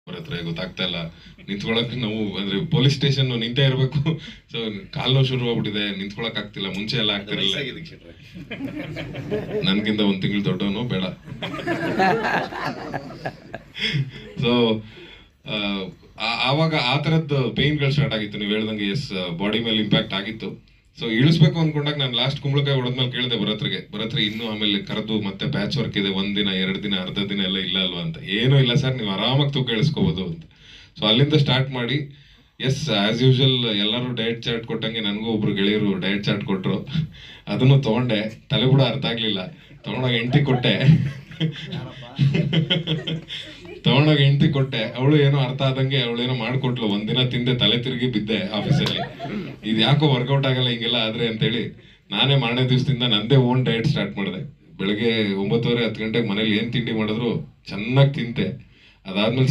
ಅವ್ರ ಹತ್ರ ಗೊತ್ತಾಗ್ತಾ ಇಲ್ಲ, ನಿಂತ್ಕೊಳಕ್ ನಾವು ಅಂದ್ರೆ ಪೊಲೀಸ್ ಸ್ಟೇಷನ್ ನಿಂತೇ ಇರ್ಬೇಕು. ಸೊ ಕಾಲ್ ನೋವು ಶುರು ಆಗ್ಬಿಟ್ಟಿದೆ, ನಿಂತ್ಕೊಳಕ್ ಆಗ್ತಿಲ್ಲ. ಮುಂಚೆ ಎಲ್ಲ ಆಗ್ತಿರಲಿಲ್ಲ. ನನ್ಗಿಂತ 1 ತಿಂಗಳು ದೊಡ್ಡವನು ಬೇಡ. ಸೊ ಆವಾಗ ಆ ತರದ್ದು ಪೇನ್ಗಳು ಸ್ಟಾರ್ಟ್ ಆಗಿತ್ತು. ನೀವು ಹೇಳ್ದಂಗೆ ಎಸ್, ಬಾಡಿ ಮೇಲೆ ಇಂಪ್ಯಾಕ್ಟ್ ಆಗಿತ್ತು. ಸೊ ಇಳಿಸ್ಬೇಕು ಅನ್ಕೊಂಡಾಗ ನಾನು ಲಾಸ್ಟ್ ಕುಂಬಳಕಾಯಿ ಹೊಡೆದ್ಮೇಲೆ ಕೇಳಿದೆ ಭರತ್ರಿಗೆ ಇನ್ನೂ ಆಮೇಲೆ ಕರೆದು ಮತ್ತೆ ಪ್ಯಾಚ್ ವರ್ಕ್ ಇದೆ, 1 ದಿನ 2 ದಿನ ಅರ್ಧ ದಿನ ಎಲ್ಲ ಇಲ್ಲ ಅಲ್ವಾ ಅಂತ. ಏನೂ ಇಲ್ಲ ಸರ್, ನೀವು ಆರಾಮಾಗಿ ತೂಕ ಇಳಿಸ್ಕೋಬೋದು ಅಂತ. ಸೊ ಅಲ್ಲಿಂದ ಸ್ಟಾರ್ಟ್ ಮಾಡಿ ಎಸ್ ಆಸ್ ಯೂಶುವಲ್ ಎಲ್ಲರೂ ಡಯಟ್ ಚಾರ್ಟ್ ಕೊಟ್ಟಂಗೆ ನನಗೂ ಒಬ್ರು ಗೆಳೆಯರು ಡಯಟ್ ಚಾರ್ಟ್ ಕೊಟ್ಟರು. ಅದನ್ನು ತೊಗೊಂಡೆ. ತಲೆ ಕೂಡ ಅರ್ಥ ಆಗ್ಲಿಲ್ಲ. ತಗೊಂಡಾಗ ಹೆಂಡತಿ ಕೊಟ್ಟೆ. ಅವಳು ಏನೋ ಅರ್ಥ ಆದಂಗೆ ಅವಳೇನೋ ಮಾಡ್ಕೊಟ್ಲು. 1 ದಿನ ತಿಂದೆ, ತಲೆ ತಿರುಗಿ ಬಿದ್ದೆ ಆಫೀಸಲ್ಲಿ. ಇದು ಯಾಕೋ ವರ್ಕೌಟ್ ಆಗಲ್ಲ ಹಿಂಗೆಲ್ಲ ಆದ್ರೆ ಅಂತೇಳಿ ನಾನೇ ಮಾರನೇ ದಿವಸದಿಂದ ನಂದೇ ಓನ್ ಡಯಟ್ ಸ್ಟಾರ್ಟ್ ಮಾಡಿದೆ. ಬೆಳಗ್ಗೆ 9:30 10 ಗಂಟೆಗೆ ಮನೇಲಿ ಏನ್ ತಿಂಡಿ ಮಾಡಿದ್ರು ಚೆನ್ನಾಗಿ ತಿಂತೆ. ಅದಾದ್ಮೇಲೆ